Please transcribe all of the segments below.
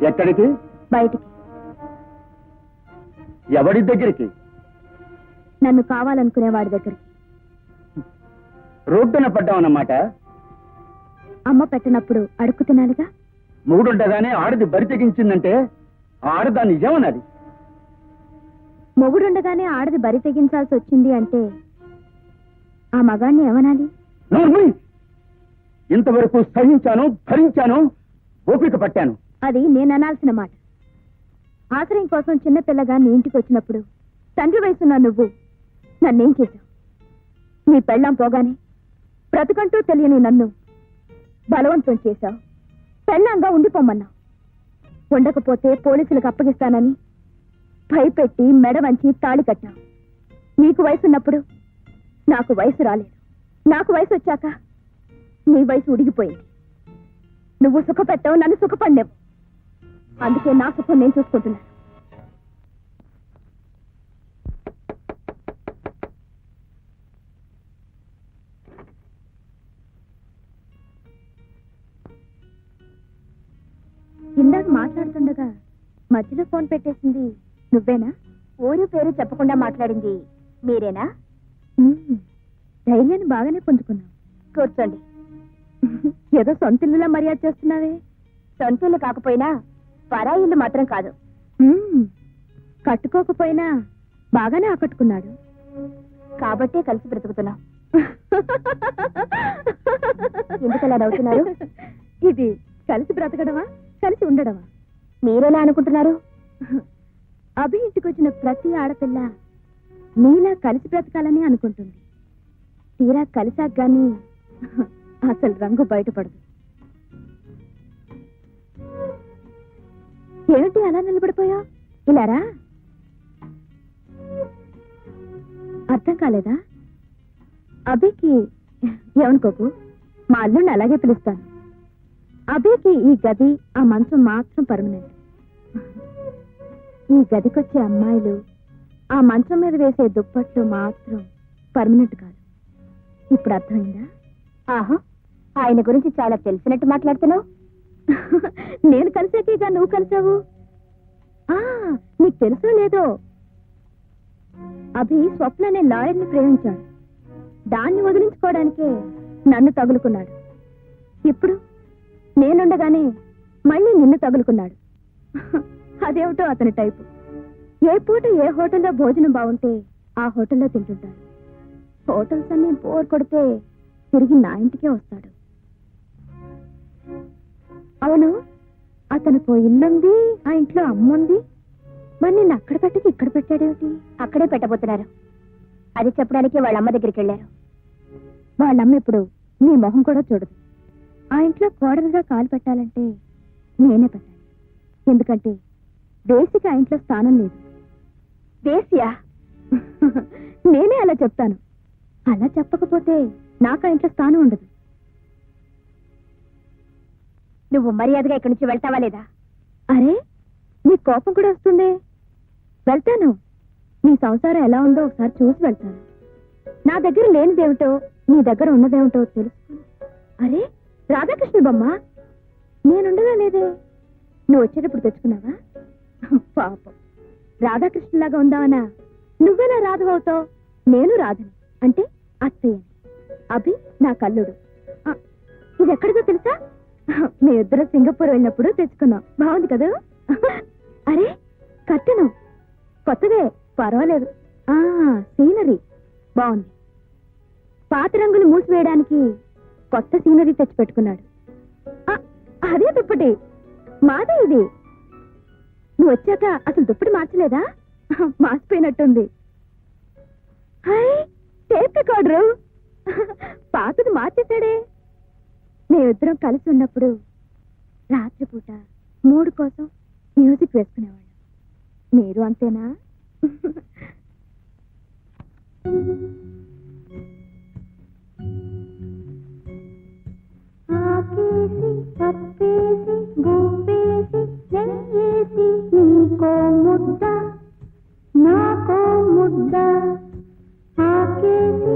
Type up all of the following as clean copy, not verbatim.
ఎక్కడికి? బయటికి. ఎవడి దగ్గరికి? నన్ను కావాలనుకునే వాడి దగ్గరికి. రోడ్డున పడ్డామన్నమాట. అమ్మ పెట్టినప్పుడు అడుక్కు తినాలిగా. మొగుడుండగానే ఆడది బరి తెగించిందంటే ఆడదాన్ని నిజమన్నది. మొగుడుండగానే ఆడది బరి తెగించాల్సి వచ్చింది అంటే ఆ మగాణ్ణి ఏమనాలి? ఇంతవరకు సహించాను, భరించాను, ఓపిక పట్టాను. అది నేను అనాల్సిన మాట. ఆశ్రయం కోసం చిన్నపిల్లగా నీ ఇంటికి వచ్చినప్పుడు తండ్రి వయసున్న నువ్వు నన్నేం చేశావు? నీ పెళ్ళాం పోగానే బ్రతుకంటూ తెలియని నన్ను బలవంతం చేశావు. పెళ్ళాంగా ఉండిపోమన్నావు. ఉండకపోతే పోలీసులకు అప్పగిస్తానని భయపెట్టి మెడ వంచి తాళి కట్టావు. నీకు వయసున్నప్పుడు నాకు వయసు రాలేదు. నాకు వయసు వచ్చాక నీ వయసు ఉడిగిపోయింది. నువ్వు సుఖపెట్టావు, నన్ను సుఖపడ్డావు. అందుకే నా సుఖం నేను చూసుకుంటున్నాను. ఇందాక మాట్లాడుతుండగా మధ్యలో ఫోన్ పెట్టేసింది నువ్వేనా? ఊరు పేరు చెప్పకుండా మాట్లాడింది మీరేనా? ధైర్యాన్ని బాగానే పుంజుకున్నావు. కూర్చోండి. ఏదో సొంతిల్లులా మర్యాద చేస్తున్నావే. సొంతిల్లు కాకపోయినా పరాయిల్లు మాత్రం కాదు. కట్టుకోకపోయినా బాగానే ఆకట్టుకున్నాడు కాబట్టే కలిసి బ్రతుకుతున్నాం. ఎందుకలా నవ్వుతున్నారు? ఇది కలిసి బ్రతకడమా, కలిసి ఉండడమా? మీరెలా అనుకుంటున్నారు? అభి ఇంటికి వచ్చిన ప్రతి ఆడపిల్ల నీలా కలిసి బ్రతకాలని అనుకుంటుంది. తీరా కలిసాక గాని అసలు రంగు బయటపడదు. ఏమిటి అలా నిలబడిపోయా? ఇలారా? అర్థం కాలేదా? అభికి ఏమనుకోకు, మా అల్లుడిని అలాగే పిలుస్తాను. అభికి ఈ గది, ఆ మంచం మాత్రం పర్మనెంట్. ఈ గదికొచ్చే అమ్మాయిలు, ఆ మంచం మీద వేసే దుప్పట్లు మాత్రం పర్మనెంట్ కాదు. ఇప్పుడు అర్థమైందా? ఆహా, ఆయన గురించి చాలా తెలిసినట్టు మాట్లాడుతున్నావు. నేను కలిసాకేగా నువ్వు కలిసావు. నీకు తెలుసో లేదో, అభి స్వప్న అనే లాయర్ని ప్రేమించాడు. దాన్ని వదిలించుకోవడానికే నన్ను తగులుకున్నాడు. ఇప్పుడు నేనుండగానే మళ్ళీ నిన్ను తగులుకున్నాడు. అదేమిటో అతని టైపు. ఏ పూట ఏ హోటల్లో భోజనం బాగుంటే ఆ హోటల్లో తింటుంటాడు. హోటల్స్ అన్ని బోర్ కొడితే తిరిగి నా ఇంటికే వస్తాడు. అవును, అతనికి ఇల్లుంది, ఆ ఇంట్లో అమ్ముంది. మరి నిన్ను అక్కడ పెట్టకి ఇక్కడ పెట్టాడేమిటి? అక్కడే పెట్టబోతున్నారు. అది చెప్పడానికి వాళ్ళమ్మ దగ్గరికి వెళ్ళారు. వాళ్ళమ్మ ఇప్పుడు నీ మొహం కూడా చూడదు. ఆ ఇంట్లో కోడలుగా కాలు పెట్టాలంటే నేనే పెట్టాలి. ఎందుకంటే దేశికి ఆ ఇంట్లో స్థానం లేదు. దేశియా? నేనే అలా చెప్తాను. అలా చెప్పకపోతే నాకు ఆ ఇంట్లో స్థానం ఉండదు. నువ్వు మర్యాదగా ఇక్కడి నుంచి వెళ్తావా లేదా? అరే, నీ కోపం కూడా వస్తుందే. వెళ్తాను. నీ సంసారం ఎలా ఉందో ఒకసారి చూసి వెళ్తాను. నా దగ్గర లేనిదేమిటో నీ దగ్గర ఉన్నదేమిటో తెలుసుకుని. అరే రాధాకృష్ణ బొమ్మ నేనుండగా లేదే. నువ్వు వచ్చేటప్పుడు తెచ్చుకున్నావా? పాపం, రాధాకృష్ణలాగా ఉందావనా? నువ్వెలా రాధవవుతావు? నేను రాధని అంటే అత్తయ్యని. అభి నా కల్లుడు. ఇది ఎక్కడిదో తెలుసా? మీ ఇద్దరు సింగపూర్ వెళ్ళినప్పుడు తెచ్చుకున్నాం. బాగుంది కదా? అరే కట్టను కొత్తదే, పర్వాలేదు. సీనరీ బాగుంది. పాత రంగులు మూసివేయడానికి కొత్త సీనరీ తెచ్చిపెట్టుకున్నాడు. అదే దుప్పటి, మాదే ఇది. నువ్వు వచ్చాక అసలు దుప్పటి మార్చలేదా? మార్చిపోయినట్టుంది. టేప్ రికార్డరు పాతది మార్చేశాడే. మేమిద్దరం కలిసి ఉన్నప్పుడు రాత్రిపూట మూడు కోసం మ్యూజిక్ వేసుకునేవాళ్ళం. మీరు అంతేనా? ఆకేసి కప్పేసి గుప్పేసి నెయ్యేసి నీకో ముద్ద నాకో ముద్ద ఆకేసి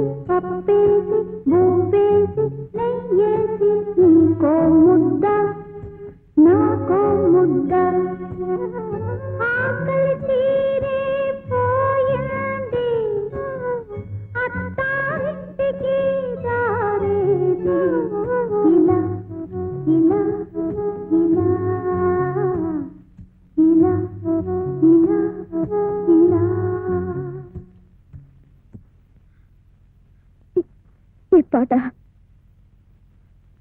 పాట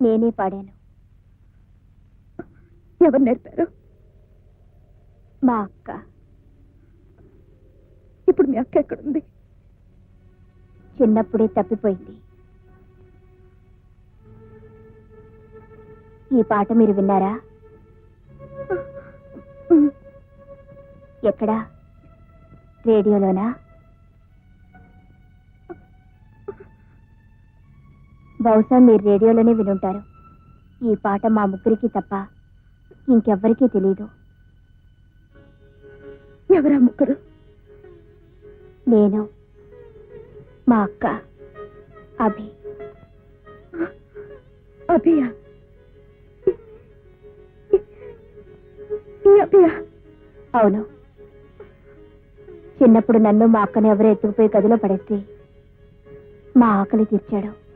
నేనే పాడాను. ఎవరు నేర్పారు? మా అక్క. ఇప్పుడు మీ అక్క ఎక్కడుంది? చిన్నప్పుడే తప్పిపోయింది. ఈ పాట మీరు విన్నారా? ఎక్కడా? రేడియోలోనా? బహుశా మీరు రేడియోలోనే వినుంటారు. ఈ పాట మా ముగ్గురికి తప్ప ఇంకెవ్వరికీ తెలీదు. ఎవరా ముగ్గురు? నేను, మా అక్క, అభి. అభియా? అభియా? అవును. చిన్నప్పుడు నన్ను మా అక్కని ఎవరో ఎత్తుకుపోయి గదిలో పడేస్తే మా ఆకలి తీర్చాడు.